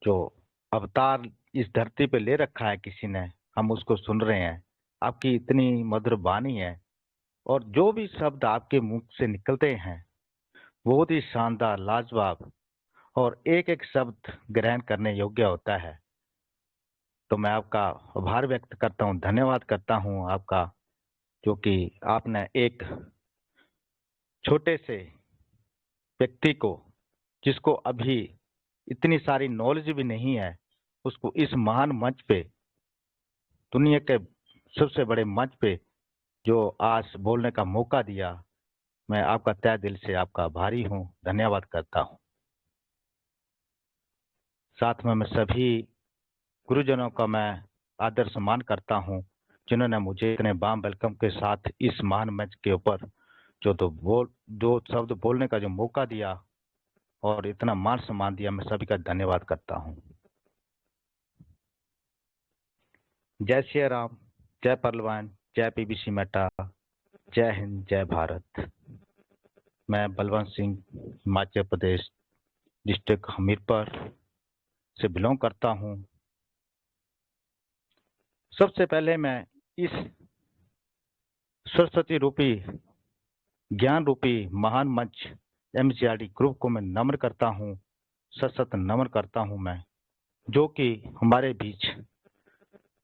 जो अवतार इस धरती पे ले रखा है किसी ने, हम उसको सुन रहे हैं। आपकी इतनी मधुर वाणी है और जो भी शब्द आपके मुख से निकलते हैं, बहुत ही शानदार, लाजवाब और एक-एक शब्द ग्रहण करने योग्य होता है। तो मैं आपका आभार व्यक्त करता हूँ, धन्यवाद करता हूँ आपका, क्योंकि आपने एक छोटे से व्यक्ति को, जिसको अभी इतनी सारी नॉलेज भी नहीं है, उसको इस महान मंच पे, दुनिया के सबसे बड़े मंच पे जो आज बोलने का मौका दिया, मैं आपका तहे दिल से आपका आभारी हूँ, धन्यवाद करता हूँ। साथ में मैं सभी गुरुजनों का मैं आदर सम्मान करता हूँ, जिन्होंने मुझे इतने वार्म वेलकम के साथ इस महान मंच के ऊपर दो शब्द बोलने का जो मौका दिया और इतना मान सम्मान दिया, मैं सभी का धन्यवाद करता हूँ। जय श्री राम, जय पहलवान, जय पीबीसी मेटा, जय हिंद, जय भारत। मैं बलवंत सिंह, हिमाचल प्रदेश, डिस्ट्रिक्ट हमीरपुर से बिलोंग करता हूँ। सबसे पहले मैं इस सरस्वती रूपी, ज्ञान रूपी महान मंच एमजीआरडी ग्रुप को मैं नम्र करता हूँ, सशक्त नमन करता हूँ मैं, जो कि हमारे बीच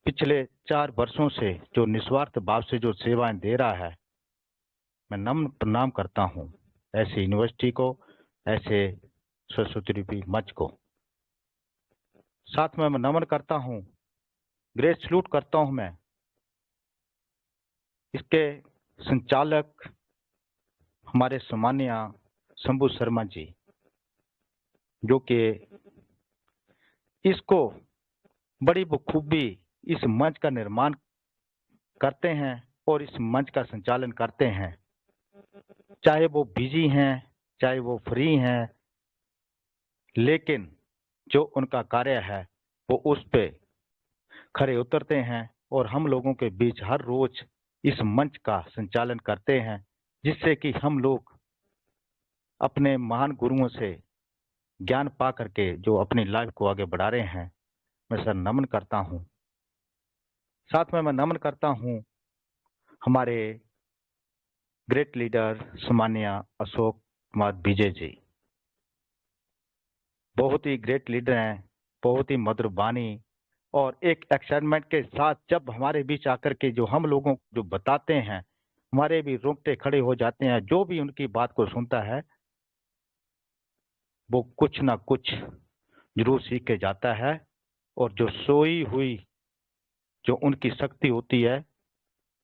पिछले 4 वर्षों से जो निस्वार्थ भाव से जो सेवाएं दे रहा है, मैं नम्र प्रणाम करता हूँ ऐसे यूनिवर्सिटी को, ऐसे सरस्वती रूपी मंच को। साथ में मैं नमन करता हूँ, ग्रेट सल्यूट करता हूँ मैं इसके संचालक हमारे सम्मानीय शंभू शर्मा जी, जो कि इसको बड़ी बखूबी इस मंच का निर्माण करते हैं और इस मंच का संचालन करते हैं। चाहे वो बिजी हैं, चाहे वो फ्री हैं, लेकिन जो उनका कार्य है वो उस पे खरे उतरते हैं और हम लोगों के बीच हर रोज इस मंच का संचालन करते हैं, जिससे कि हम लोग अपने महान गुरुओं से ज्ञान पा करके जो अपनी लाइफ को आगे बढ़ा रहे हैं, मैं सर नमन करता हूँ। साथ में मैं नमन करता हूँ हमारे ग्रेट लीडर सम्मानीय अशोक कुमार विजय जी, बहुत ही ग्रेट लीडर हैं, बहुत ही मधुर वाणी और एक एक्साइटमेंट के साथ जब हमारे बीच आकर के जो हम लोगों को जो बताते हैं, हमारे भी रोंगटे खड़े हो जाते हैं। जो भी उनकी बात को सुनता है, वो कुछ ना कुछ जरूर सीख के जाता है और जो सोई हुई जो उनकी शक्ति होती है,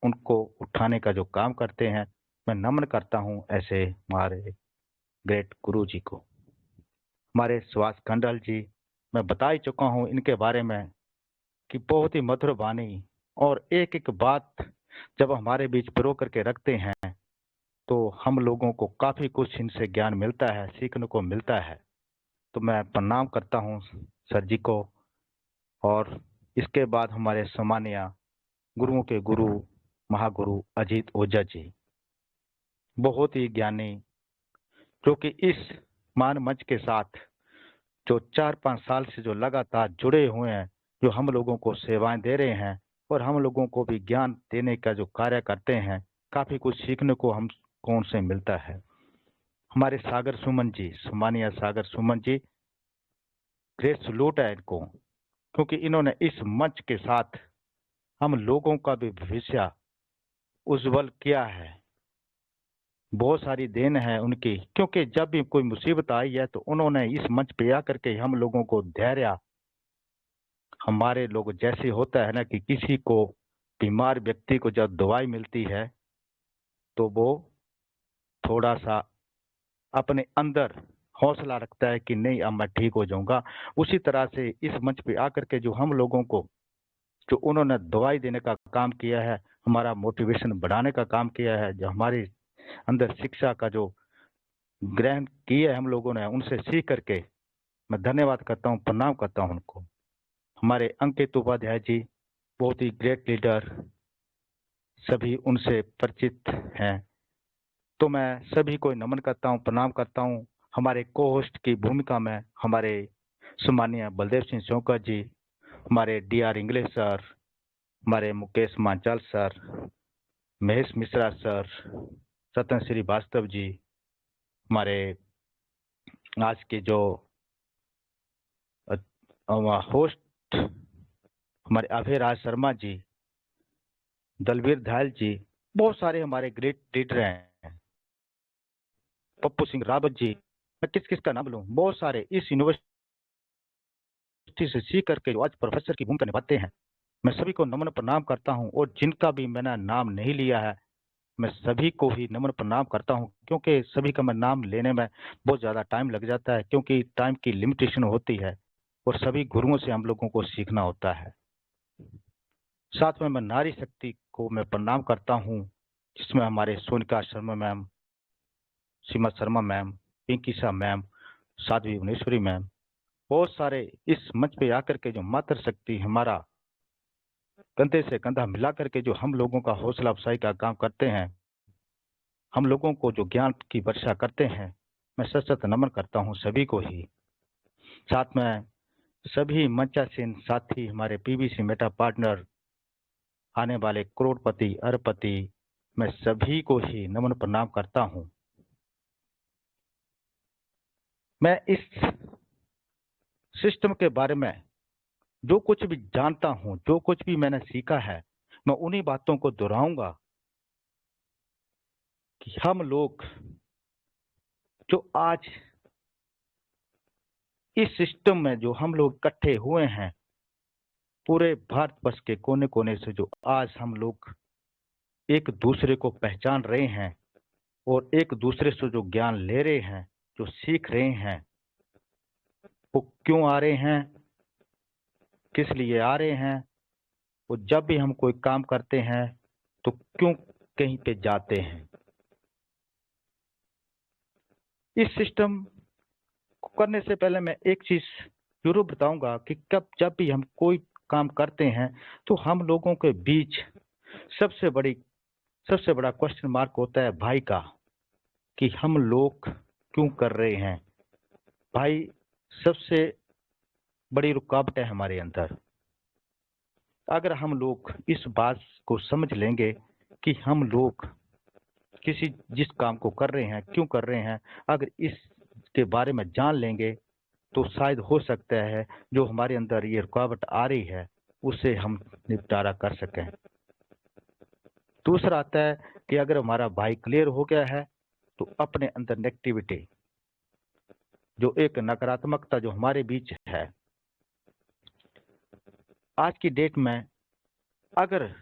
उनको उठाने का जो काम करते हैं। मैं नमन करता हूँ ऐसे हमारे ग्रेट गुरु जी को। हमारे सुभाष खंडल जी, मैं बता ही चुका हूँ इनके बारे में कि बहुत ही मधुर वाणी और एक एक बात जब हमारे बीच पिरो करके रखते हैं, तो हम लोगों को काफी कुछ इनसे ज्ञान मिलता है, सीखने को मिलता है। तो मैं प्रणाम करता हूँ सर जी को। और इसके बाद हमारे सम्मानीय गुरुओं के गुरु महागुरु अजीत ओझा जी, बहुत ही ज्ञानी, जो कि इस मान मंच के साथ जो 4-5 साल से जो लगातार जुड़े हुए हैं, जो हम लोगों को सेवाएं दे रहे हैं और हम लोगों को भी ज्ञान देने का जो कार्य करते हैं, काफी कुछ सीखने को हमको उनसे मिलता है। हमारे सागर सुमन जी, सम्मानीय सागर सुमन जी, ग्रेट सलूट है इनको, क्योंकि इन्होंने इस मंच के साथ हम लोगों का भी भविष्य उज्जवल किया है। बहुत सारी देन है उनकी, क्योंकि जब भी कोई मुसीबत आई है तो उन्होंने इस मंच पे आकर के हम लोगों को धैर्य, हमारे लोग जैसे होता है ना कि किसी को बीमार व्यक्ति को जब दवाई मिलती है तो वो थोड़ा सा अपने अंदर हौसला रखता है कि नहीं, अब मैं ठीक हो जाऊंगा। उसी तरह से इस मंच पे आकर के जो हम लोगों को जो उन्होंने दवाई देने का काम किया है, हमारा मोटिवेशन बढ़ाने का काम किया है, जो हमारे अंदर शिक्षा का जो ग्रहण किया है हम लोगों ने, उनसे सीख करके मैं धन्यवाद करता हूँ, प्रणाम करता हूँ उनको। हमारे अंकित उपाध्याय जी, बहुत ही ग्रेट लीडर, सभी उनसे परिचित हैं। तो मैं सभी को नमन करता हूँ, प्रणाम करता हूँ। हमारे को होस्ट की भूमिका में हमारे सम्मानीय बलदेव सिंह शौकत जी, हमारे DR इंग्लिश सर, हमारे मुकेश मांचाल सर, महेश मिश्रा सर, सतन श्रीवास्तव जी, हमारे आज के जो होस्ट हमारे अभयराज शर्मा जी, दलवीर धायल जी, बहुत सारे हमारे ग्रेट लीडर हैं, पप्पू सिंह रावत जी, मैं किस किस का नाम लूं, बहुत सारे इस यूनिवर्सिटी से सीख करके जो आज प्रोफेसर की भूमिका निभाते हैं, मैं सभी को नम्र प्रणाम करता हूं। और जिनका भी मैंने नाम नहीं लिया है, मैं सभी को ही नम्र प्रणाम करता हूं, क्योंकि सभी का मैं नाम लेने में बहुत ज़्यादा टाइम लग जाता है, क्योंकि टाइम की लिमिटेशन होती है और सभी गुरुओं से हम लोगों को सीखना होता है। साथ में मैं नारी शक्ति को मैं प्रणाम करता हूं, जिसमें हमारे Sonika Sharma ma'am, Seema Sharma ma'am, Pinkisa ma'am, Sadhvi Bhuvaneshwari ma'am, बहुत सारे इस मंच पे आकर के जो मातृ शक्ति हमारा कंधे से कंधा मिला करके जो हम लोगों का हौसला अफजाई का काम करते हैं, हम लोगों को जो ज्ञान की वर्षा करते हैं, मैं सशक्त नमन करता हूं सभी को ही। साथ में सभी मंचासीन साथी, हमारे PBC मेटा पार्टनर, आने वाले करोड़पति अरबपति, मैं सभी को ही नमन प्रणाम करता हूं। मैं इस सिस्टम के बारे में जो कुछ भी जानता हूं, जो कुछ भी मैंने सीखा है, मैं उन्हीं बातों को दोहराऊंगा कि हम लोग जो आज इस सिस्टम में जो हम लोग इकट्ठे हुए हैं, पूरे भारतवर्ष के कोने कोने से जो आज हम लोग एक दूसरे को पहचान रहे हैं और एक दूसरे से जो ज्ञान ले रहे हैं, जो सीख रहे हैं, वो क्यों आ रहे हैं, किस लिए आ रहे हैं, और जब भी हम कोई काम करते हैं तो क्यों कहीं पे जाते हैं। इस सिस्टम को करने से पहले मैं एक चीज जरूर बताऊंगा कि जब भी हम कोई काम करते हैं तो हम लोगों के बीच सबसे बड़ा क्वेश्चन मार्क होता है भाई का, कि हम लोग क्यों कर रहे हैं। भाई सबसे बड़ी रुकावट है हमारे अंदर। अगर हम लोग इस बात को समझ लेंगे कि हम लोग किसी जिस काम को कर रहे हैं क्यों कर रहे हैं, अगर इसके बारे में जान लेंगे तो शायद हो सकता है जो हमारे अंदर ये रुकावट आ रही है उससे हम निपटारा कर सकें। दूसरा आता है कि अगर हमारा भाई क्लियर हो गया है तो अपने अंदर नेगेटिविटी, जो एक नकारात्मकता जो हमारे बीच है, आज की डेट में अगर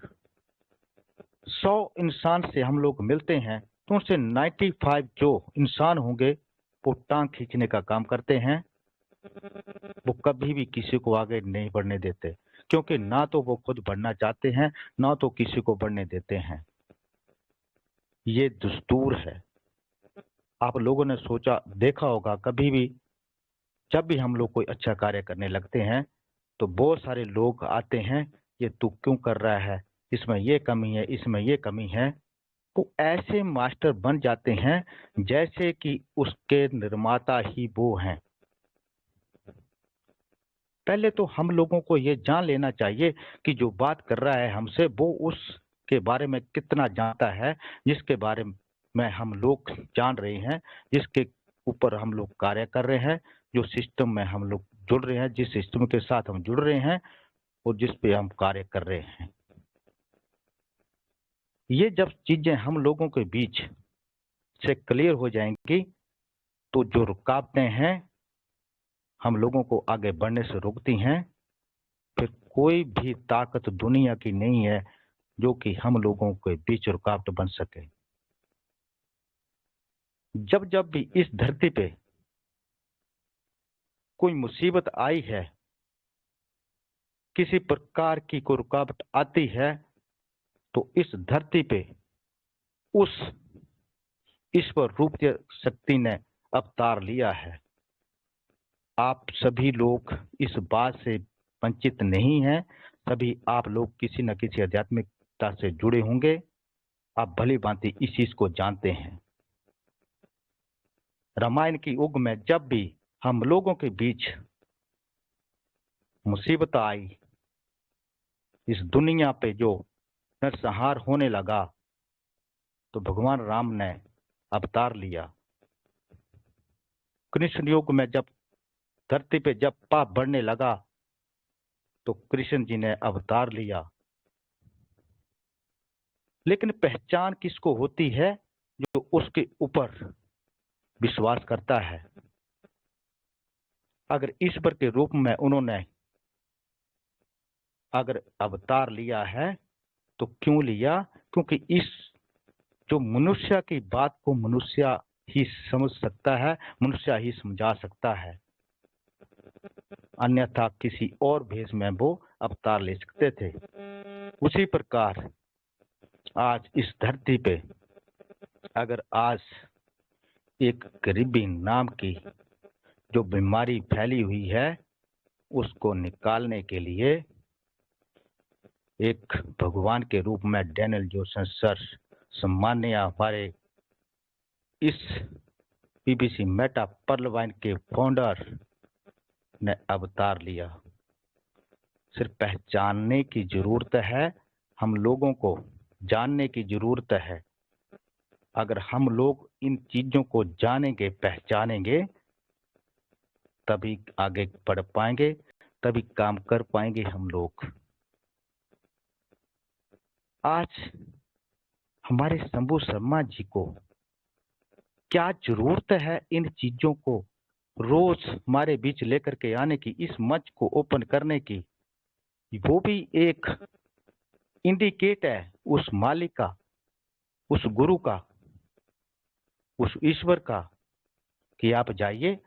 100 इंसान से हम लोग मिलते हैं तो उनसे 95 जो इंसान होंगे वो टांग खींचने का काम करते हैं, वो कभी भी किसी को आगे नहीं बढ़ने देते, क्योंकि ना तो वो खुद बढ़ना चाहते हैं, ना तो किसी को बढ़ने देते हैं। ये दस्तूर है। आप लोगों ने सोचा देखा होगा कभी भी जब भी हम लोग कोई अच्छा कार्य करने लगते हैं तो बहुत सारे लोग आते हैं, ये तू क्यों कर रहा है, इसमें ये कमी है, इसमें ये कमी है। तो ऐसे मास्टर बन जाते हैं जैसे कि उसके निर्माता ही वो हैं। पहले तो हम लोगों को ये जान लेना चाहिए कि जो बात कर रहा है हमसे वो उसके बारे में कितना जानता है, जिसके बारे में हम लोग जान रहे हैं, जिसके ऊपर हम लोग कार्य कर रहे हैं, जो सिस्टम में हम लोग जुड़ रहे हैं, जिस सिस्टम के साथ हम जुड़ रहे हैं और जिस पे हम कार्य कर रहे हैं। ये जब चीजें हम लोगों के बीच से क्लियर हो जाएंगी तो जो रुकावटें हैं हम लोगों को आगे बढ़ने से रोकती हैं, फिर कोई भी ताकत दुनिया की नहीं है जो कि हम लोगों के बीच रुकावट बन सके। जब जब भी इस धरती पे कोई मुसीबत आई है, किसी प्रकार की कोई रुकावट आती है, तो इस धरती पे उस ईश्वर रूप शक्ति ने अवतार लिया है। आप सभी लोग इस बात से वंचित नहीं हैं, सभी आप लोग किसी न किसी आध्यात्मिकता से जुड़े होंगे, आप भली भांति इस चीज को जानते हैं। रामायण की युग में जब भी हम लोगों के बीच मुसीबत आई, इस दुनिया पे जो नरसंहार होने लगा, तो भगवान राम ने अवतार लिया। कृष्ण युग में जब धरती पे जब पाप बढ़ने लगा, तो कृष्ण जी ने अवतार लिया। लेकिन पहचान किसको होती है? जो उसके ऊपर विश्वास करता है। अगर ईश्वर के रूप में उन्होंने अगर अवतार लिया है, तो क्यों लिया? क्योंकि इस जो मनुष्य की बात को मनुष्य ही समझ सकता है, मनुष्य ही समझा सकता है, अन्यथा किसी और भेष में वो अवतार ले सकते थे। उसी प्रकार आज इस धरती पे अगर आज एक गरीबी नाम की जो बीमारी फैली हुई है, उसको निकालने के लिए एक भगवान के रूप में डैनियल जोसेफ सर, सम्मान्य हमारे इस पीबीसी मेटा पर्ल वाइन के फाउंडर ने अवतार लिया। सिर्फ पहचानने की जरूरत है, हम लोगों को जानने की जरूरत है। अगर हम लोग इन चीजों को जानेंगे, पहचानेंगे, तभी आगे बढ़ पाएंगे, तभी काम कर पाएंगे हम लोग। आज हमारे शंभू शर्मा जी को क्या जरूरत है इन चीजों को रोज हमारे बीच लेकर के आने की, इस मंच को ओपन करने की? वो भी एक इंडिकेट है उस मालिक का, उस गुरु का, उस ईश्वर का, कि आप जाइए,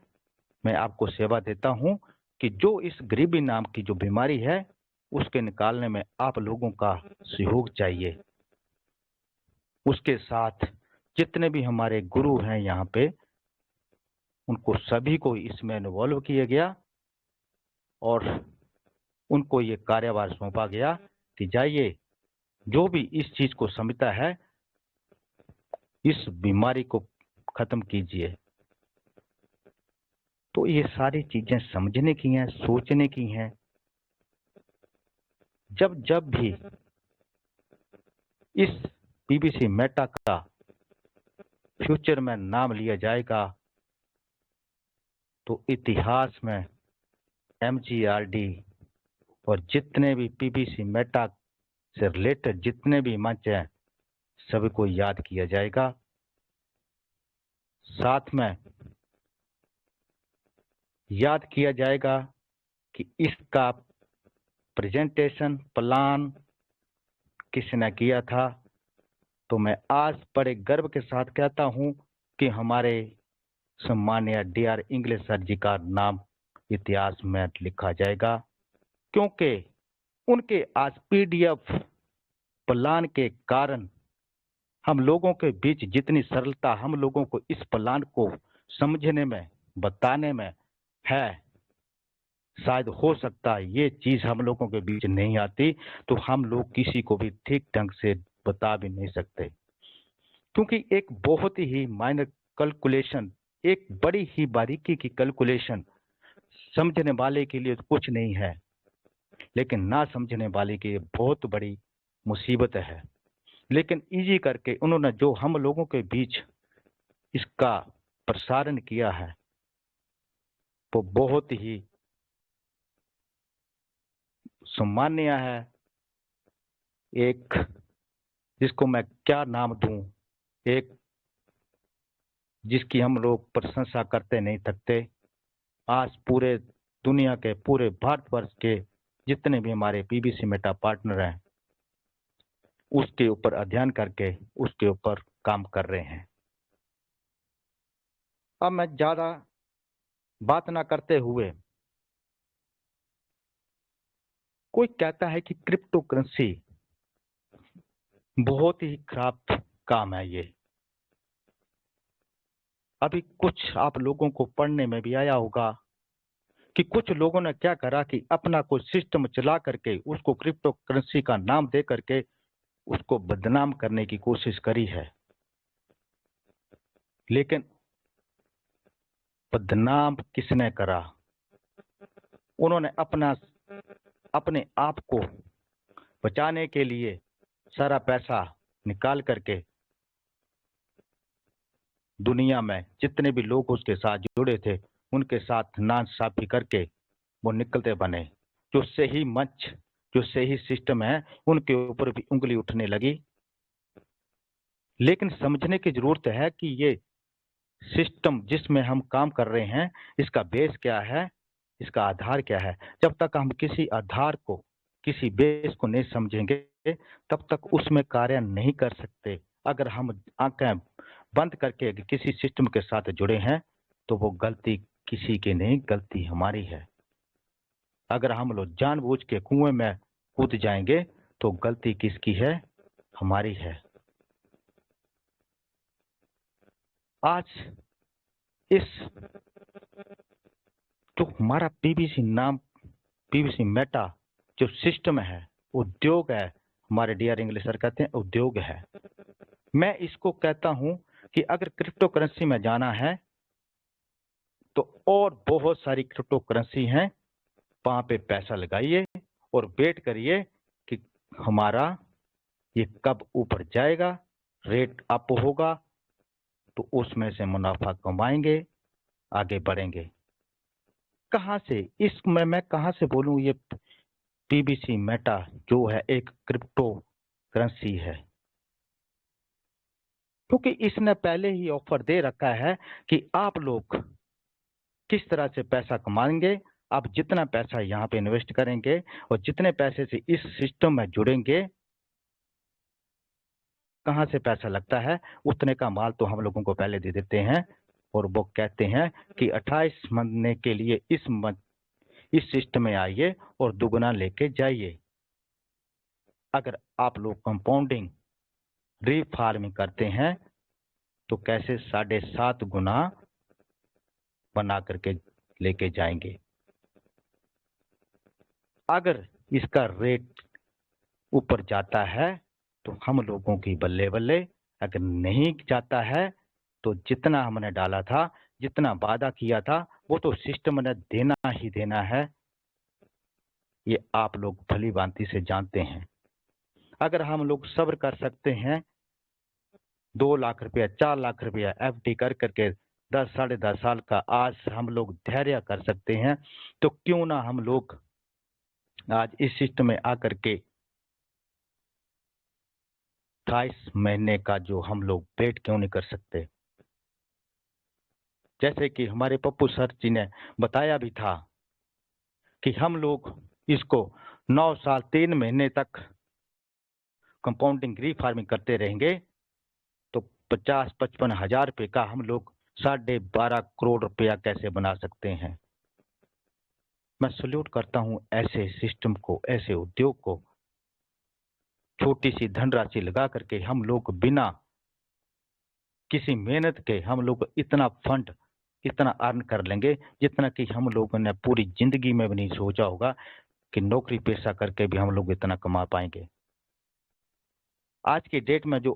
मैं आपको सेवा देता हूं, कि जो इस गरीबी नाम की जो बीमारी है, उसके निकालने में आप लोगों का सहयोग चाहिए। उसके साथ जितने भी हमारे गुरु हैं यहाँ पे, उनको सभी को इसमें इन्वॉल्व किया गया और उनको ये कार्यभार सौंपा गया कि जाइए, जो भी इस चीज को समझता है, इस बीमारी को खत्म कीजिए। तो ये सारी चीजें समझने की हैं, सोचने की हैं। जब जब भी इस पीबीसी मेटा का फ्यूचर में नाम लिया जाएगा, तो इतिहास में एमजीआरडी और जितने भी पीबीसी मेटा से रिलेटेड जितने भी मंच हैं, सभी को याद किया जाएगा। साथ में याद किया जाएगा कि इसका प्रेजेंटेशन प्लान किसने किया था। तो मैं आज बड़े गर्व के साथ कहता हूं कि हमारे सम्मानीय डीआर इंग्लिश सर जी का नाम इतिहास में लिखा जाएगा, क्योंकि उनके आज पीडीएफ प्लान के कारण हम लोगों के बीच जितनी सरलता हम लोगों को इस प्लान को समझने में, बताने में है, शायद हो सकता है ये चीज हम लोगों के बीच नहीं आती, तो हम लोग किसी को भी ठीक ढंग से बता भी नहीं सकते। क्योंकि एक बहुत ही माइनर कैलकुलेशन, एक बड़ी ही बारीकी की कैलकुलेशन समझने वाले के लिए तो कुछ नहीं है, लेकिन ना समझने वाले के लिए बहुत बड़ी मुसीबत है। लेकिन इजी करके उन्होंने जो हम लोगों के बीच इसका प्रसारण किया है, वो बहुत ही सम्मान्य है। एक जिसको मैं क्या नाम दूं, एक जिसकी हम लोग प्रशंसा करते नहीं थकते। आज पूरे दुनिया के, पूरे भारतवर्ष के जितने भी हमारे पीबीसी मेटा पार्टनर हैं, उसके ऊपर अध्ययन करके उसके ऊपर काम कर रहे हैं। अब मैं ज्यादा बात ना करते हुए, कोई कहता है कि क्रिप्टो करेंसी बहुत ही खराब काम है ये। अभी कुछ आप लोगों को पढ़ने में भी आया होगा कि कुछ लोगों ने क्या करा कि अपना कोई सिस्टम चला करके उसको क्रिप्टो करेंसी का नाम दे करके उसको बदनाम करने की कोशिश करी है। लेकिन बदनाम किसने करा? उन्होंने अपना अपने आप को बचाने के लिए सारा पैसा निकाल करके दुनिया में जितने भी लोग उसके साथ जुड़े थे उनके साथ नाइंसाफी करके वो निकलते बने। जो सही मंच, जो सही सिस्टम है, उनके ऊपर भी उंगली उठने लगी। लेकिन समझने की जरूरत है कि ये सिस्टम जिसमें हम काम कर रहे हैं, इसका बेस क्या है, इसका आधार क्या है। जब तक हम किसी आधार को, किसी बेस को नहीं समझेंगे, तब तक उसमें कार्य नहीं कर सकते। अगर हम आंखें बंद करके किसी सिस्टम के साथ जुड़े हैं तो वो गलती किसी की नहीं, गलती हमारी है। अगर हम लोग जानबूझ के कुएं में कूद जाएंगे तो गलती किसकी है? हमारी है। आज इस जो हमारा पीबीसी नाम, पीबीसी मेटा जो सिस्टम है, उद्योग है, हमारे डीआर इंग्लिश सर कहते हैं उद्योग है। मैं इसको कहता हूं कि अगर क्रिप्टो करेंसी में जाना है तो और बहुत सारी क्रिप्टो करेंसी हैं, वहां पे पैसा लगाइए और वेट करिए कि हमारा ये कब ऊपर जाएगा, रेट अप होगा तो उसमें से मुनाफा कमाएंगे, आगे बढ़ेंगे। कहां से इसमें मैं कहां से बोलूं? ये पीबीसी मेटा जो है एक क्रिप्टो करेंसी है, क्योंकि इसने पहले ही ऑफर दे रखा है कि आप लोग किस तरह से पैसा कमाएंगे। आप जितना पैसा यहाँ पे इन्वेस्ट करेंगे और जितने पैसे से इस सिस्टम में जुड़ेंगे, कहाँ से पैसा लगता है, उतने का माल तो हम लोगों को पहले दे देते हैं और वो कहते हैं कि 28 महीने के लिए इस सिस्टम में आइए और दुगना लेके जाइए। अगर आप लोग कंपाउंडिंग रीफार्मिंग करते हैं तो कैसे 7.5 गुना बना करके लेके जाएंगे। अगर इसका रेट ऊपर जाता है तो हम लोगों की बल्ले बल्ले, अगर नहीं जाता है तो जितना हमने डाला था, जितना वादा किया था, वो तो सिस्टम ने देना ही देना है। ये आप लोग भली भांति से जानते हैं। अगर हम लोग सब्र कर सकते हैं, 2 लाख रुपया, 4 लाख रुपया एफडी कर करके 10 साढ़े 10 साल का आज हम लोग धैर्य कर सकते हैं, तो क्यों ना हम लोग आज इस सिस्टम में आकर के 28 महीने का जो हम लोग वेट क्यों नहीं कर सकते। जैसे कि हमारे पप्पू सर जी ने बताया भी था कि हम लोग इसको 9 साल 3 महीने तक कंपाउंडिंग रीफार्मिंग करते रहेंगे तो 50-55 हजार रुपए का हम लोग 12.5 करोड़ रुपया कैसे बना सकते हैं। मैं सल्यूट करता हूं ऐसे सिस्टम को, ऐसे उद्योग को। छोटी सी धनराशि लगा करके हम लोग बिना किसी मेहनत के हम लोग इतना फंड, इतना अर्न कर लेंगे जितना कि हम लोगों ने पूरी जिंदगी में भी नहीं सोचा होगा कि नौकरी पेशा करके भी हम लोग इतना कमा पाएंगे। आज की डेट में जो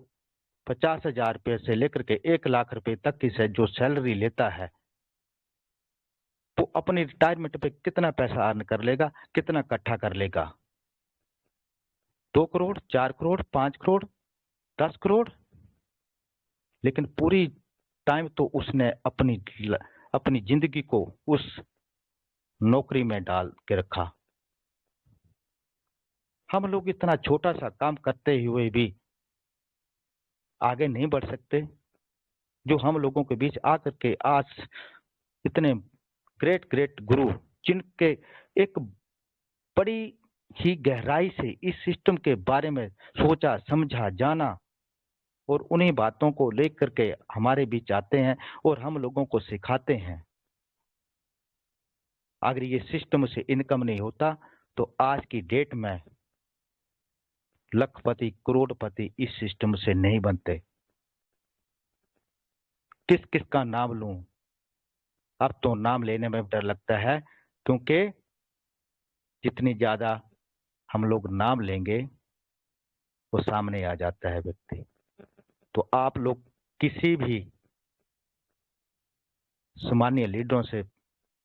50,000 रुपये से लेकर के 1 लाख रुपए तक की से जो सैलरी लेता है, वो अपनी रिटायरमेंट पे कितना पैसा अर्न कर लेगा, कितना इकट्ठा कर लेगा? 2 करोड़, 4 करोड़, 5 करोड़, 10 करोड़। लेकिन पूरी टाइम तो उसने अपनी जिंदगी को उस नौकरी में डाल के रखा। हम लोग इतना छोटा सा काम करते हुए भी आगे नहीं बढ़ सकते। जो हम लोगों के बीच आकर के आज इतने ग्रेट ग्रेट गुरु, जिनके एक बड़ी ही गहराई से इस सिस्टम के बारे में सोचा समझा जाना और उन्हीं बातों को लेकर के हमारे बीच आते हैं और हम लोगों को सिखाते हैं। अगर ये सिस्टम से इनकम नहीं होता तो आज की डेट में लखपति करोड़पति इस सिस्टम से नहीं बनते। किस किस का नाम लूं? अब तो नाम लेने में डर लगता है, क्योंकि जितनी ज्यादा हम लोग नाम लेंगे वो सामने आ जाता है व्यक्ति। तो आप लोग किसी भी सामान्य लीडरों से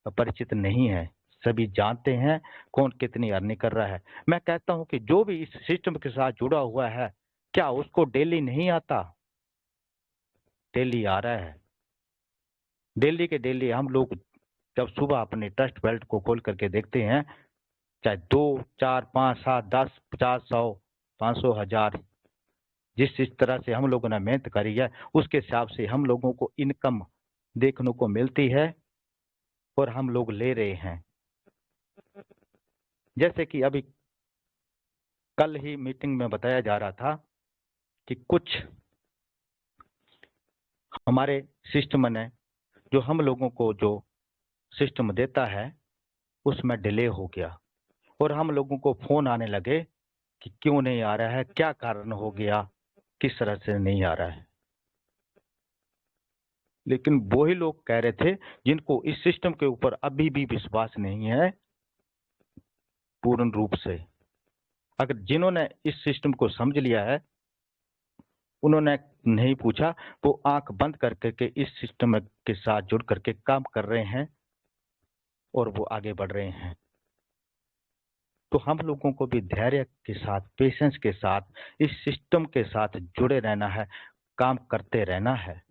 परिचित नहीं है, सभी जानते हैं कौन कितनी अर्निंग कर रहा है। मैं कहता हूं कि जो भी इस सिस्टम के साथ जुड़ा हुआ है, क्या उसको डेली नहीं आता? डेली आ रहा है। डेली के डेली हम लोग जब सुबह अपने ट्रस्ट बेल्ट को खोल करके देखते हैं, चाहे 2, 4, 5, 7, 10, 50, 100, 500, 1000, जिस तरह से हम लोगों ने मेहनत करी है, उसके हिसाब से हम लोगों को इनकम देखने को मिलती है और हम लोग ले रहे हैं। जैसे कि अभी कल ही मीटिंग में बताया जा रहा था कि कुछ हमारे सिस्टम ने जो हम लोगों को जो सिस्टम देता है उसमें डिले हो गया और हम लोगों को फोन आने लगे कि क्यों नहीं आ रहा है, क्या कारण हो गया, किस तरह से नहीं आ रहा है। लेकिन वही लोग कह रहे थे जिनको इस सिस्टम के ऊपर अभी भी विश्वास नहीं है पूर्ण रूप से। अगर जिन्होंने इस सिस्टम को समझ लिया है, उन्होंने नहीं पूछा, वो आंख बंद करके इस सिस्टम के साथ जुड़ करके काम कर रहे हैं और वो आगे बढ़ रहे हैं। तो हम लोगों को भी धैर्य के साथ, पेशेंस के साथ इस सिस्टम के साथ जुड़े रहना है, काम करते रहना है।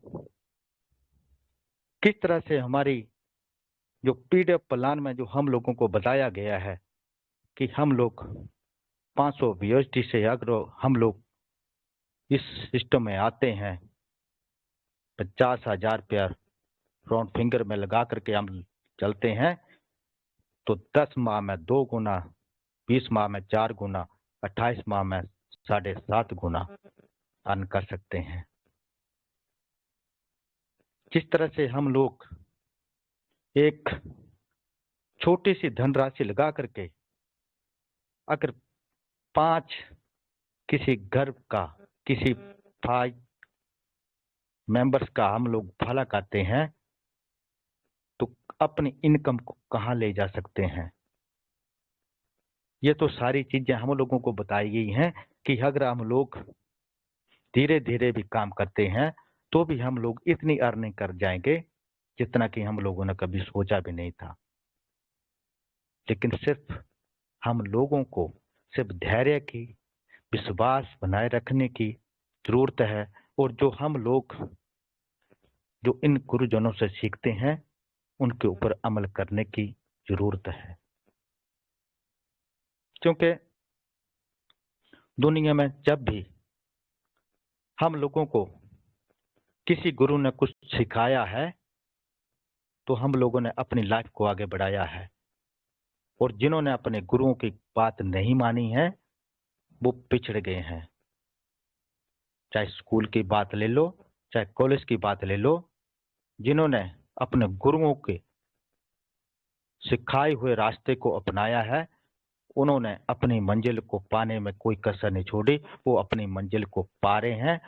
किस तरह से हमारी जो पीडीएफ प्लान में जो हम लोगों को बताया गया है कि हम लोग 500 BUSD से अगर हम लोग इस सिस्टम में आते हैं, 50,000 रुपया राउंड फिंगर में लगा करके हम चलते हैं, तो 10 माह में 2 गुना, 20 माह में 4 गुना, 28 माह में 7.5 गुना अर्न कर सकते हैं। जिस तरह से हम लोग एक छोटी सी धनराशि लगा करके अगर 5 किसी घर का, किसी 5 मेंबर्स का हम लोग भला करते हैं, तो अपनी इनकम को कहाँ ले जा सकते हैं। ये तो सारी चीजें हम लोगों को बताई गई हैं कि अगर हम लोग धीरे धीरे भी काम करते हैं तो भी हम लोग इतनी अर्निंग कर जाएंगे जितना कि हम लोगों ने कभी सोचा भी नहीं था। लेकिन सिर्फ हम लोगों को सिर्फ धैर्य की, विश्वास बनाए रखने की जरूरत है, और जो हम लोग जो इन गुरुजनों से सीखते हैं उनके ऊपर अमल करने की जरूरत है। क्योंकि दुनिया में जब भी हम लोगों को किसी गुरु ने कुछ सिखाया है तो हम लोगों ने अपनी लाइफ को आगे बढ़ाया है, और जिन्होंने अपने गुरुओं की बात नहीं मानी है वो पिछड़ गए हैं। चाहे स्कूल की बात ले लो, चाहे कॉलेज की बात ले लो, जिन्होंने अपने गुरुओं के सिखाए हुए रास्ते को अपनाया है, उन्होंने अपनी मंजिल को पाने में कोई कसर नहीं छोड़ी। वो अपनी मंजिल को पा रहे हैं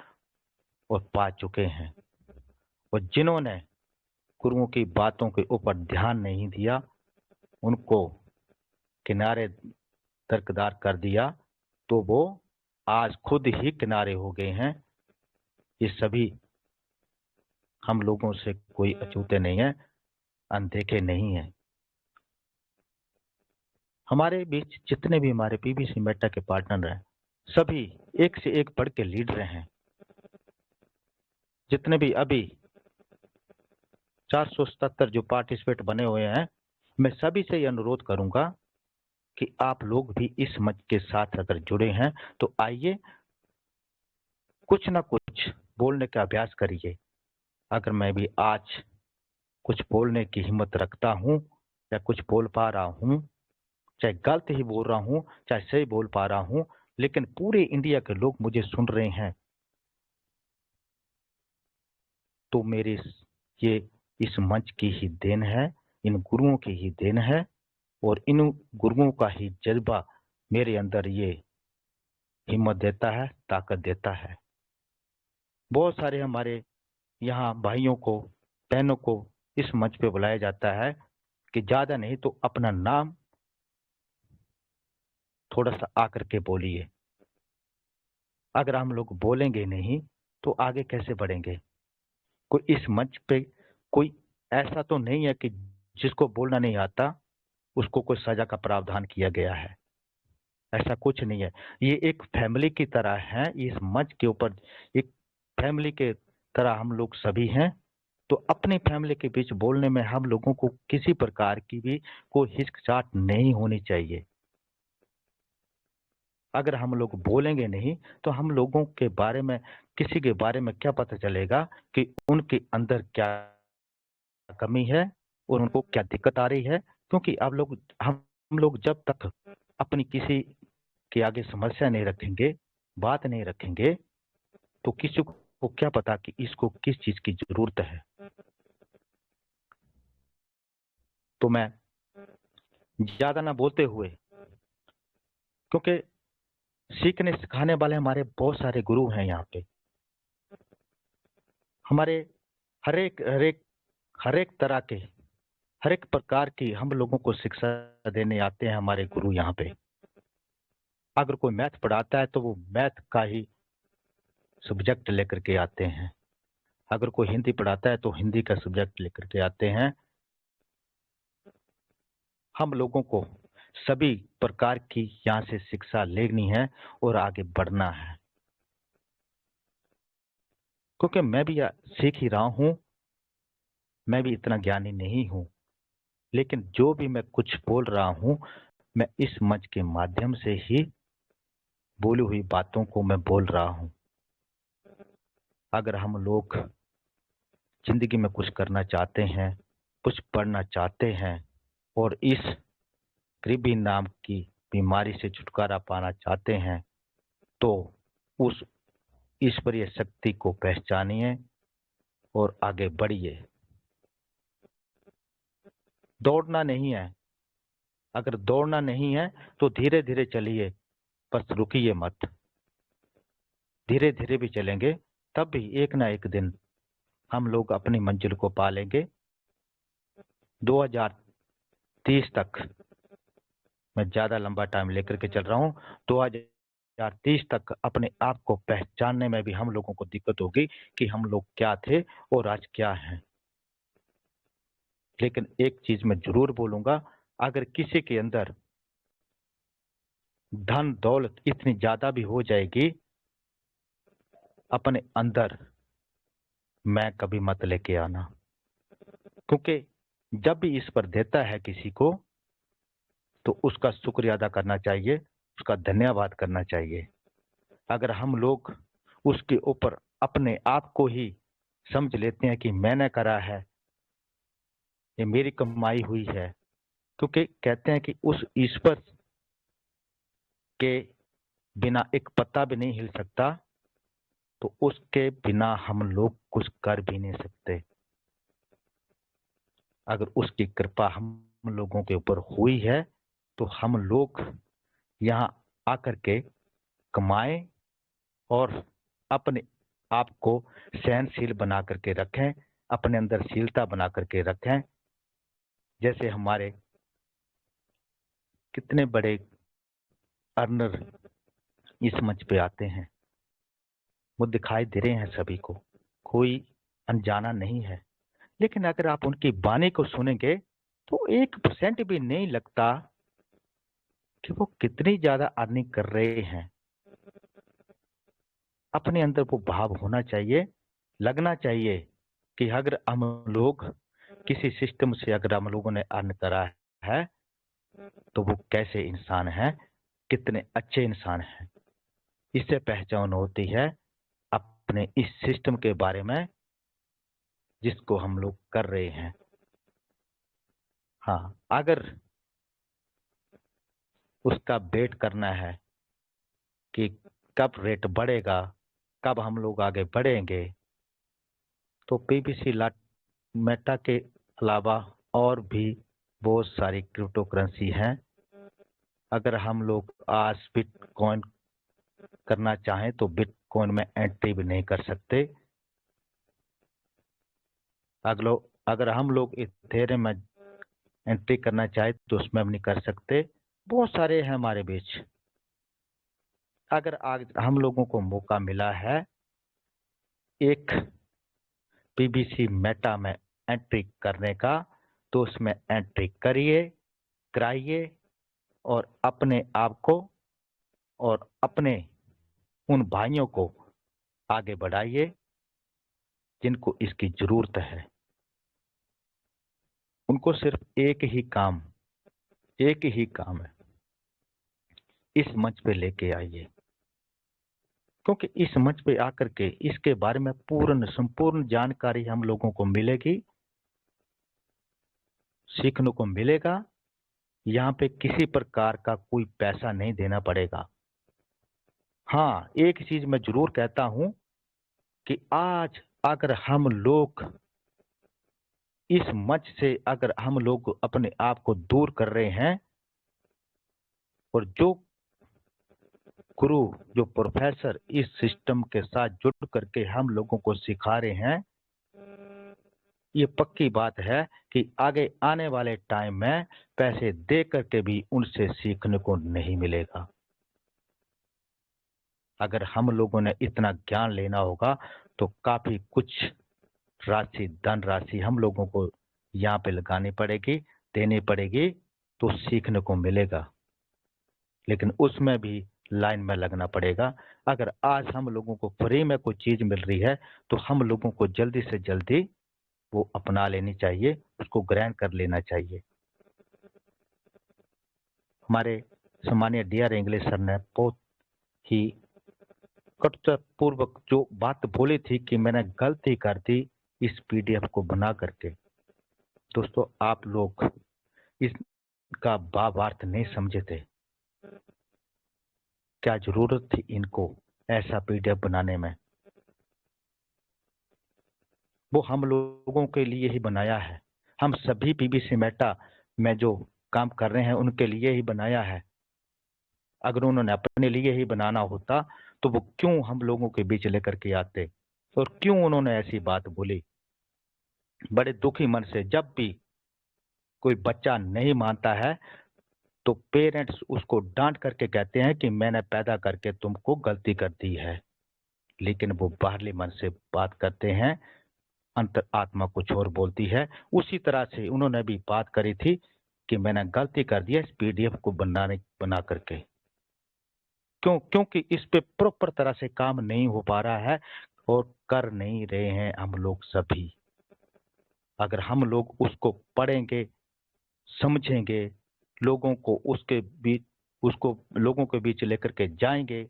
और पा चुके हैं। और जिन्होंने गुरुओं की बातों के ऊपर ध्यान नहीं दिया, उनको किनारे दरकिनार कर दिया, तो वो आज खुद ही किनारे हो गए हैं। ये सभी हम लोगों से कोई अछूते नहीं है, अनदेखे नहीं है। हमारे बीच जितने भी हमारे पीबीसी मेटा के पार्टनर हैं, सभी एक से एक बढ़ के लीडर हैं। जितने भी अभी 477 जो पार्टिसिपेट बने हुए हैं, मैं सभी से ये अनुरोध करूंगा कि आप लोग भी इस मंच के साथ अगर जुड़े हैं तो आइए, कुछ ना कुछ बोलने का अभ्यास करिए। अगर मैं भी आज कुछ बोलने की हिम्मत रखता हूं या कुछ बोल पा रहा हूं, चाहे गलत ही बोल रहा हूं चाहे सही बोल पा रहा हूं, लेकिन पूरे इंडिया के लोग मुझे सुन रहे हैं, तो मेरी ये इस मंच की ही देन है, इन गुरुओं की ही देन है, और इन गुरुओं का ही जज्बा मेरे अंदर ये हिम्मत देता है, ताकत देता है। बहुत सारे हमारे यहाँ भाइयों को, बहनों को इस मंच पे बुलाया जाता है कि ज्यादा नहीं तो अपना नाम थोड़ा सा आकर के बोलिए। अगर हम लोग बोलेंगे नहीं तो आगे कैसे बढ़ेंगे। कोई इस मंच पे कोई ऐसा तो नहीं है कि जिसको बोलना नहीं आता, उसको कोई सजा का प्रावधान किया गया है। ऐसा कुछ नहीं है। ये एक फैमिली की तरह है। इस मंच के ऊपर एक फैमिली के तरह हम लोग सभी हैं। तो अपनी फैमिली के बीच बोलने में हम लोगों को किसी प्रकार की भी कोई हिचकिचाहट नहीं होनी चाहिए। अगर हम लोग बोलेंगे नहीं तो हम लोगों के बारे में, किसी के बारे में क्या पता चलेगा कि उनके अंदर क्या कमी है और उनको क्या दिक्कत आ रही है। क्योंकि अब लोग हम लोग जब तक अपनी किसी के आगे समस्या नहीं रखेंगे, बात नहीं रखेंगे, तो किसी को क्या पता कि इसको किस चीज की जरूरत है। तो मैं ज्यादा ना बोलते हुए, क्योंकि सीखने सिखाने वाले हमारे बहुत सारे गुरु हैं यहाँ पे। हमारे हर एक तरह के, हर एक प्रकार की हम लोगों को शिक्षा देने आते हैं हमारे गुरु यहाँ पे। अगर कोई मैथ पढ़ाता है तो वो मैथ का ही सब्जेक्ट लेकर के आते हैं। अगर कोई हिंदी पढ़ाता है तो हिंदी का सब्जेक्ट लेकर के आते हैं। हम लोगों को सभी प्रकार की यहाँ से शिक्षा लेनी है और आगे बढ़ना है। क्योंकि मैं भी सीख ही रहा हूँ, मैं भी इतना ज्ञानी नहीं हूँ, लेकिन जो भी मैं कुछ बोल रहा हूँ, मैं इस मंच के माध्यम से ही बोली हुई बातों को मैं बोल रहा हूँ। अगर हम लोग जिंदगी में कुछ करना चाहते हैं, कुछ पढ़ना चाहते हैं और इस गरीबी नाम की बीमारी से छुटकारा पाना चाहते हैं, तो उस ईश्वरीय शक्ति को पहचानिए और आगे बढ़िए। दौड़ना नहीं है। अगर दौड़ना नहीं है तो धीरे धीरे चलिए, बस रुकिए मत। धीरे धीरे भी चलेंगे तब भी एक ना एक दिन हम लोग अपनी मंजिल को पा लेंगे। 2030 तक, मैं ज्यादा लंबा टाइम लेकर के चल रहा हूँ, 2030 तक अपने आप को पहचानने में भी हम लोगों को दिक्कत होगी कि हम लोग क्या थे और आज क्या हैं। लेकिन एक चीज मैं जरूर बोलूंगा, अगर किसी के अंदर धन दौलत इतनी ज्यादा भी हो जाएगी, अपने अंदर मैं कभी मत लेके आना। क्योंकि जब भी ईश्वर देता है किसी को तो उसका शुक्रिया अदा करना चाहिए, उसका धन्यवाद करना चाहिए। अगर हम लोग उसके ऊपर अपने आप को ही समझ लेते हैं कि मैंने करा है, ये मेरी कमाई हुई है, क्योंकि कहते हैं कि उस ईश्वर के बिना एक पत्ता भी नहीं हिल सकता, तो उसके बिना हम लोग कुछ कर भी नहीं सकते। अगर उसकी कृपा हम लोगों के ऊपर हुई है तो हम लोग यहाँ आकर के कमाएं और अपने आप को सहनशील बना करके रखें, अपने अंदर शीलता बना करके रखें। जैसे हमारे कितने बड़े अर्नर इस मंच पे आते हैं, वो दिखाई दे रहे हैं सभी को, कोई अनजाना नहीं है। लेकिन अगर आप उनकी वाणी को सुनेंगे तो 1% भी नहीं लगता कि वो कितनी ज्यादा अर्निंग कर रहे हैं। अपने अंदर वो भाव होना चाहिए, लगना चाहिए कि अगर हम लोग किसी सिस्टम से अगर हम लोगों ने अर्न करा है तो वो कैसे इंसान है, कितने अच्छे इंसान हैं। इससे पहचान होती है अपने इस सिस्टम के बारे में जिसको हम लोग कर रहे हैं। हाँ, अगर उसका वेट करना है कि कब रेट बढ़ेगा, कब हम लोग आगे बढ़ेंगे, तो पीबीसी मेटा के अलावा और भी बहुत सारी क्रिप्टो करेंसी हैं। अगर हम लोग आज बिटकॉइन करना चाहें तो बिटकॉइन में एंट्री भी नहीं कर सकते। अगर हम लोग इथेरियम में एंट्री करना चाहे तो उसमें भी नहीं कर सकते। बहुत सारे हैं हमारे बीच। अगर आज हम लोगों को मौका मिला है एक पीबीसी मेटा में एंट्री करने का, तो उसमें एंट्री करिए, कराइए और अपने आप को और अपने उन भाइयों को आगे बढ़ाइए जिनको इसकी जरूरत है। उनको सिर्फ एक ही काम है, इस मंच पे लेके आइए, क्योंकि इस मंच पे आकर के इसके बारे में संपूर्ण जानकारी हम लोगों को मिलेगी, सीखने को मिलेगा। यहाँ पे किसी प्रकार का कोई पैसा नहीं देना पड़ेगा। हाँ, एक चीज मैं जरूर कहता हूं कि आज अगर हम लोग इस मंच से अगर हम लोग अपने आप को दूर कर रहे हैं और जो गुरु, जो प्रोफेसर इस सिस्टम के साथ जुड़ करके हम लोगों को सिखा रहे हैं, ये पक्की बात है कि आगे आने वाले टाइम में पैसे दे करके भी उनसे सीखने को नहीं मिलेगा। अगर हम लोगों ने इतना ज्ञान लेना होगा तो काफी कुछ धन राशि हम लोगों को यहाँ पे लगानी पड़ेगी, देनी पड़ेगी, तो सीखने को मिलेगा। लेकिन उसमें भी लाइन में लगना पड़ेगा। अगर आज हम लोगों को फ्री में कोई चीज मिल रही है तो हम लोगों को जल्दी से जल्दी वो अपना लेनी चाहिए, उसको ग्रहण कर लेना चाहिए। हमारे सम्मानीय डीआर इंग्लिश सर ने बहुत ही कटुतापूर्वक जो बात बोली थी कि मैंने गलती कर दी इस पीडीएफ को बना करके। दोस्तों, आप लोग इसका भावार्थ नहीं समझे थे। क्या जरूरत थी इनको ऐसा पीडीएफ बनाने में? वो हम लोगों के लिए ही बनाया है। हम सभी पीबीसी मेटा में जो काम कर रहे हैं उनके लिए ही बनाया है। अगर उन्होंने अपने लिए ही बनाना होता तो वो क्यों हम लोगों के बीच लेकर के आते, और क्यों उन्होंने ऐसी बात बोली? बड़े दुखी मन से जब भी कोई बच्चा नहीं मानता है तो पेरेंट्स उसको डांट करके कहते हैं कि मैंने पैदा करके तुमको गलती कर दी है, लेकिन वो बाहरली मन से बात करते हैं, अंतर आत्मा कुछ और बोलती है। उसी तरह से उन्होंने भी बात करी थी कि मैंने गलती कर दी है इस पीडीएफ को बना करके। क्योंकि इस पे प्रॉपर तरह से काम नहीं हो पा रहा है और कर नहीं रहे हैं हम लोग सभी। अगर हम लोग उसको पढ़ेंगे, समझेंगे, लोगों को लोगों के बीच लेकर के जाएंगे,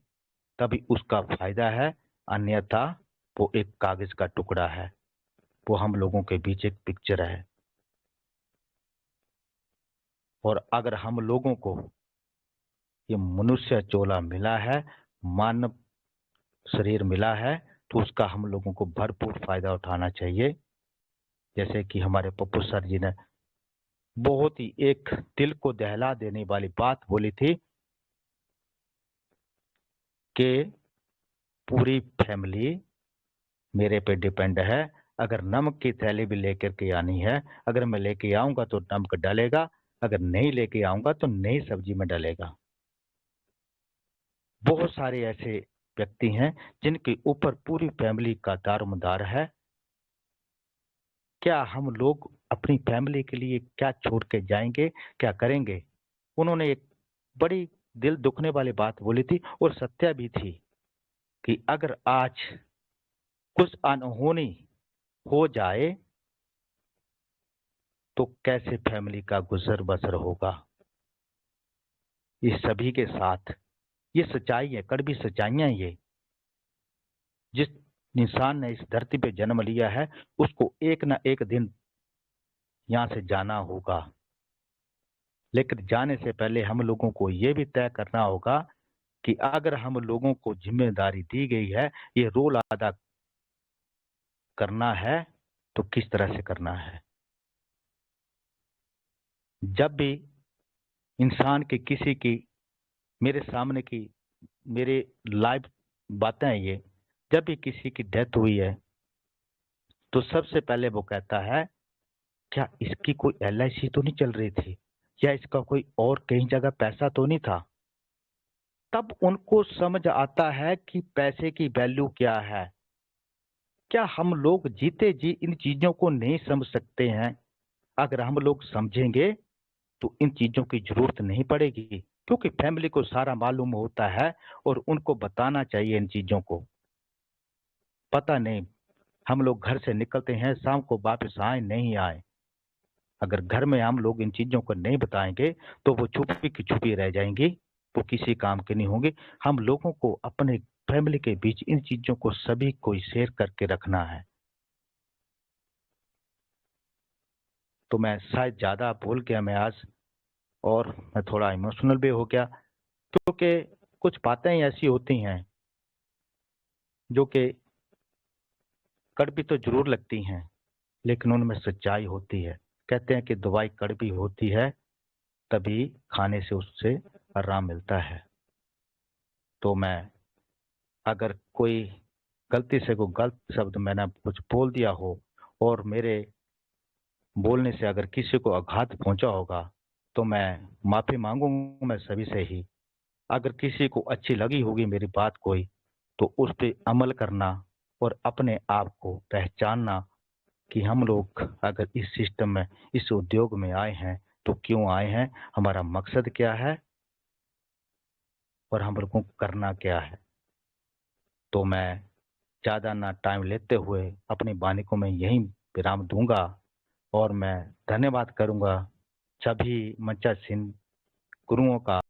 तभी उसका फायदा है। अन्यथा वो एक कागज का टुकड़ा है, वो हम लोगों के बीच एक पिक्चर है। और अगर हम लोगों को ये मनुष्य चोला मिला है, मानव शरीर मिला है, तो उसका हम लोगों को भरपूर फायदा उठाना चाहिए। जैसे कि हमारे पप्पू सर जी ने बहुत ही एक दिल को दहला देने वाली बात बोली थी कि पूरी फैमिली मेरे पे डिपेंड है। अगर नमक की थैली भी लेकर के आनी है, अगर मैं लेके आऊंगा तो नमक डालेगा, अगर नहीं लेके आऊंगा तो नई सब्जी में डालेगा। बहुत सारे ऐसे व्यक्ति हैं जिनके ऊपर पूरी फैमिली का दारोमदार है। क्या हम लोग अपनी फैमिली के लिए क्या छोड़ के जाएंगे, क्या करेंगे? उन्होंने एक बड़ी दिल दुखने वाली बात बोली थी और सत्य भी थी कि अगर आज कुछ अनहोनी हो जाए तो कैसे फैमिली का गुजर बसर होगा। ये सभी के साथ ये सच्चाई है, कड़वी सच्चाइयां। ये जिस इंसान ने इस धरती पे जन्म लिया है उसको एक ना एक दिन यहाँ से जाना होगा। लेकिन जाने से पहले हम लोगों को ये भी तय करना होगा कि अगर हम लोगों को जिम्मेदारी दी गई है, ये रोल अदा करना है, तो किस तरह से करना है। जब भी इंसान की किसी की मेरे सामने की मेरे लाइव बातें हैं ये, जब भी किसी की डेथ हुई है तो सबसे पहले वो कहता है क्या इसकी कोई एलआईसी तो नहीं चल रही थी, या इसका कोई और कहीं जगह पैसा तो नहीं था। तब उनको समझ आता है कि पैसे की वैल्यू क्या है। क्या हम लोग जीते जी इन चीजों को नहीं समझ सकते हैं? अगर हम लोग समझेंगे तो इन चीज़ों की ज़रूरत नहीं पड़ेगी, क्योंकि फैमिली को सारा मालूम होता है और उनको बताना चाहिए इन चीज़ों को। पता नहीं, हम लोग घर से निकलते हैं, शाम को वापस आए, नहीं आए। अगर घर में हम लोग इन चीज़ों को नहीं बताएँगे, तो वो छुपी की छुपी रह जाएँगी, वो किसी काम की नहीं होंगी। हम लोगों को अपने फैमिली के बीच इन चीज़ों को सभी को शेयर करके रखना है। तो मैं शायद ज़्यादा बोल गया मैं आज, और मैं थोड़ा इमोशनल भी हो गया, क्योंकि कुछ बातें ऐसी होती हैं, जो कि कड़वी तो ज़रूर लगती हैं, लेकिन उनमें सच्चाई होती है। कहते हैं कि दवाई कड़वी होती है, तभी खाने से उससे आराम मिलता है। तो मैं, अगर कोई गलती से कोई गलत शब्द मैंने कुछ बोल दिया हो, और मेरे बोलने से अगर किसी को आघात पहुंचा होगा, तो मैं माफी मांगूंगा मैं सभी से ही। अगर किसी को अच्छी लगी होगी मेरी बात कोई, तो उस पे अमल करना और अपने आप को पहचानना कि हम लोग अगर इस सिस्टम में, इस उद्योग में आए हैं, तो क्यों आए हैं, हमारा मकसद क्या है, और हम लोगों को करना क्या है। तो मैं ज़्यादा ना टाइम लेते हुए अपनी वाणी को मैं यहीं विराम दूंगा, और मैं धन्यवाद करूंगा सभी मंचासीन गुरुओं का।